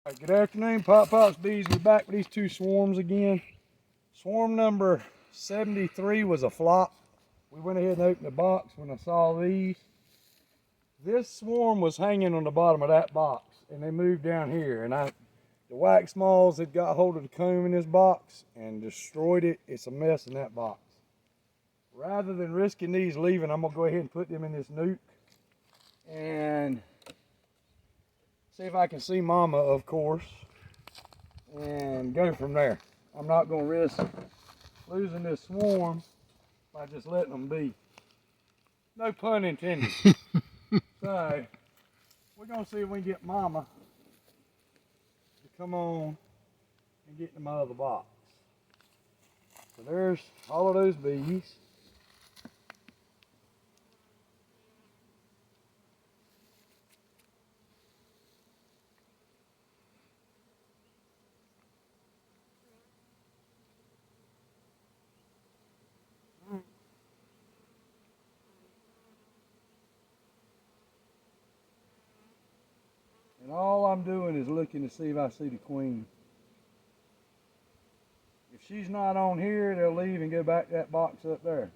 Right, good afternoon, Pop Pops Bees. We're back with these two swarms again. Swarm number 73 was a flop. We went ahead and opened the box when I saw these. This swarm was hanging on the bottom of that box, and they moved down here. And the wax moths had got hold of the comb in this box and destroyed it. It's a mess in that box. Rather than risking these leaving, I'm gonna go ahead and put them in this nuke and see if I can see Mama, of course, and go from there. I'm not going to risk losing this swarm by just letting them be. No pun intended. So, we're going to see if we can get Mama to come on and get in my other box. So there's all of those bees. And all I'm doing is looking to see if I see the queen. If she's not on here, they'll leave and go back to that box up there.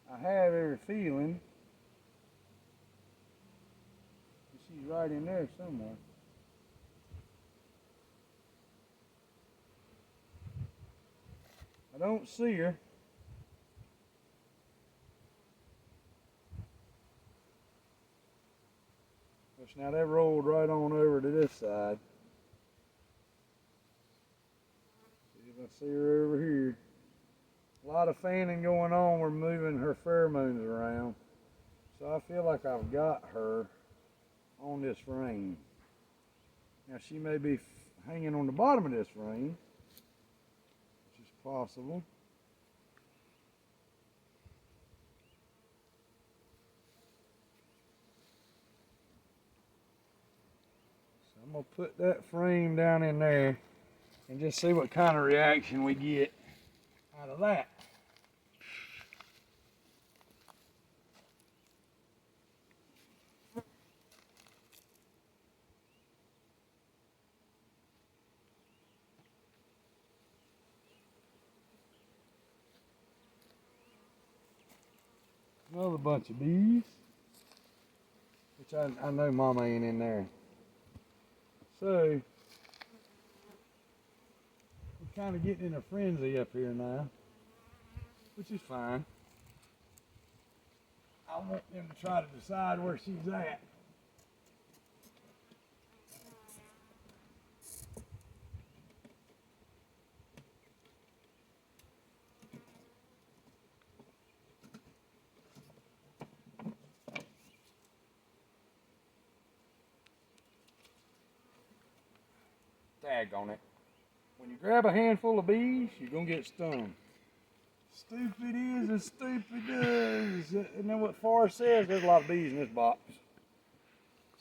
I have every feeling she's right in there somewhere. I don't see her. Now they rolled right on over to this side. See if I see her over here. A lot of fanning going on. We're moving her pheromones around. So I feel like I've got her on this frame. Now she may be hanging on the bottom of this frame, which is possible. So I'm going to put that frame down in there and just see what kind of reaction we get out of that. Another bunch of bees, which I know Mama ain't in there. So, we're kind of getting in a frenzy up here now, which is fine. I want them to try to decide where she's at. Tag on it. When you grab a handful of bees, you're going to get stung. Stupid is as stupid does. And then what Forrest says, there's a lot of bees in this box.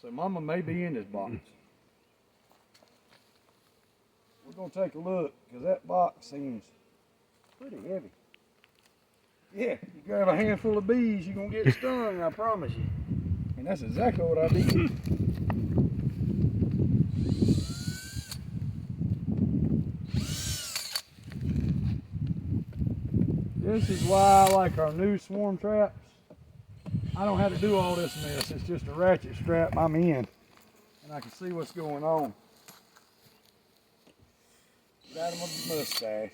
So Mama may be in this box. We're going to take a look, because that box seems pretty heavy. Yeah, you grab a handful of bees, you're going to get stung, I promise you. And that's exactly what I did. This is why I like our new swarm traps. I don't have to do all this mess. It's just a ratchet strap I'm in, and I can see what's going on. Get out of my mustache.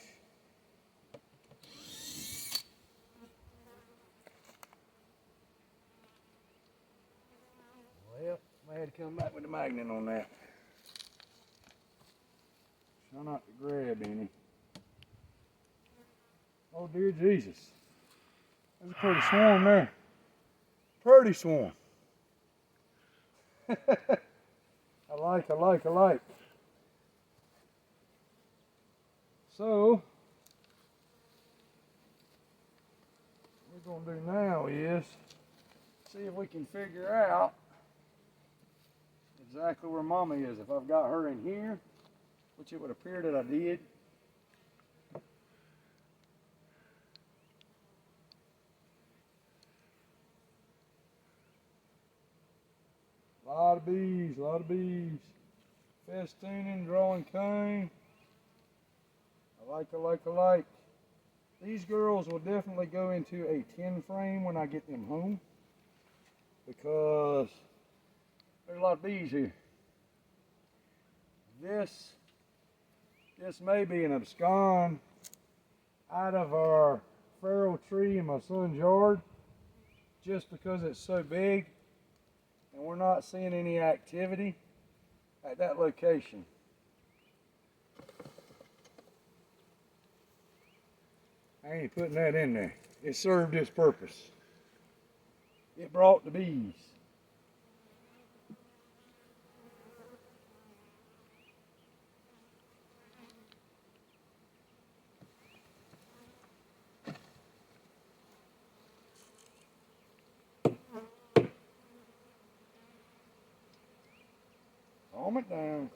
Well, I had to come back with the magnet on that. Try not to grab any. Oh dear Jesus. That's a pretty swarm there. Pretty swarm. I like. So, what we're going to do now is see if we can figure out exactly where Mama is. If I've got her in here, which it would appear that I did. A lot of bees, a lot of bees. Festooning, drawing cone. I like. These girls will definitely go into a 10 frame when I get them home, because there's a lot of bees here. This may be an abscond out of our feral tree in my son's yard, just because it's so big and we're not seeing any activity at that location. I ain't putting that in there. It served its purpose. It brought the bees.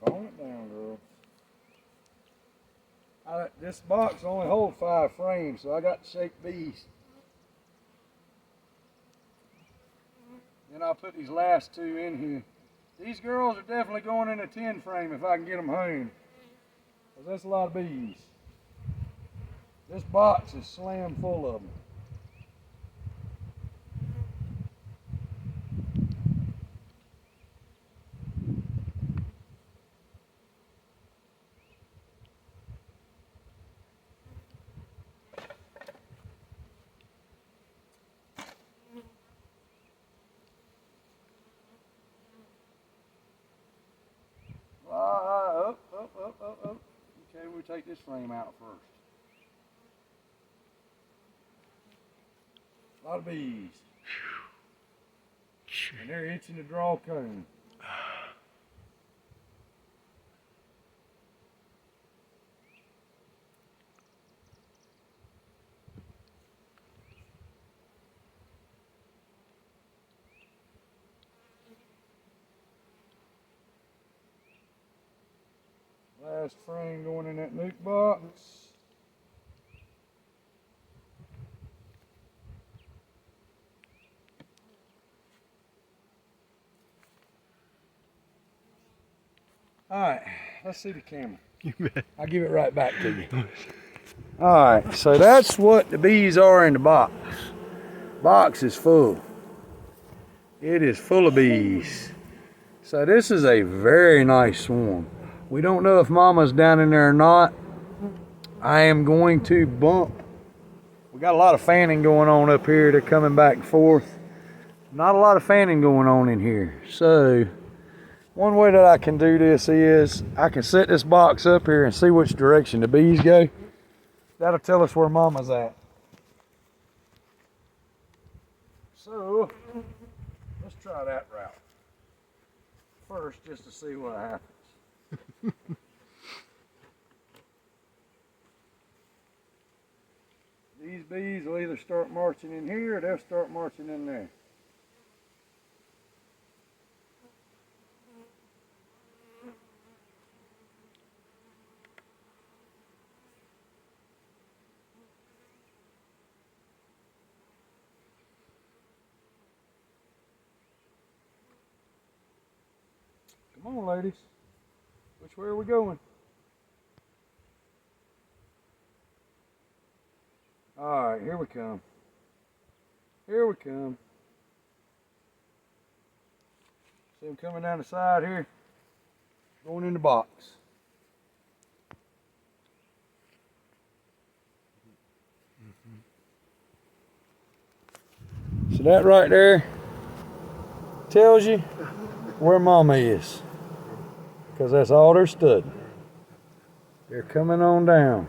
Calm it down, girl. This box only holds 5 frames, so I got to shake bees. Then I'll put these last 2 in here. These girls are definitely going in a 10 frame if I can get them home, because that's a lot of bees. This box is slammed full of them. Up. Okay, we'll take this frame out first. A lot of bees. And they're itching to draw cone. Last frame going in that nuke box. Alright, let's see the camera. I'll give it right back to you. Alright, so that's what the bees are in the box. Box is full. It is full of bees. So this is a very nice swarm. We don't know if mama's down in there or not. I am going to bump. We got a lot of fanning going on up here. They're coming back and forth. Not a lot of fanning going on in here. So one way that I can do this is I can set this box up here and see which direction the bees go. That'll tell us where mama's at. So let's try that route first, just to see what happens. These bees will either start marching in here or they'll start marching in there. Come on, ladies. Which way are we going? All right, here we come. Here we come. See them coming down the side here, going in the box. So that right there tells you where mama is, because that's all they're studying. They're coming on down,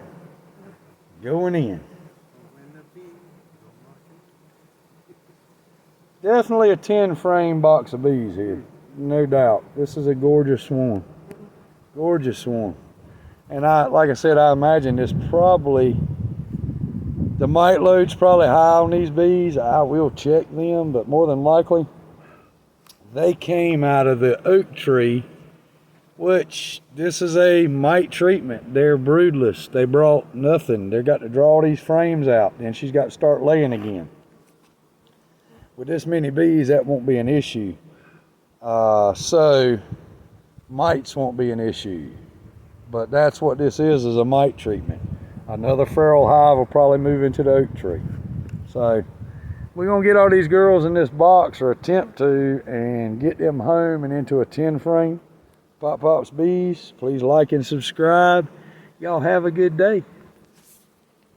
going in. Definitely a 10 frame box of bees here, no doubt. This is a gorgeous swarm. Gorgeous swarm. And like I said, I imagine this probably, the mite load's probably high on these bees. I will check them, but more than likely, they came out of the oak tree, which this is a mite treatment. They're broodless. They brought nothing. They've got to draw these frames out, and she's got to start laying again. With this many bees, that won't be an issue. So mites won't be an issue. But that's what this is a mite treatment. Another feral hive will probably move into the oak tree. So we're gonna get all these girls in this box, or attempt to, and get them home and into a 10 frame. Pop Pop's Bees, please like and subscribe. Y'all have a good day.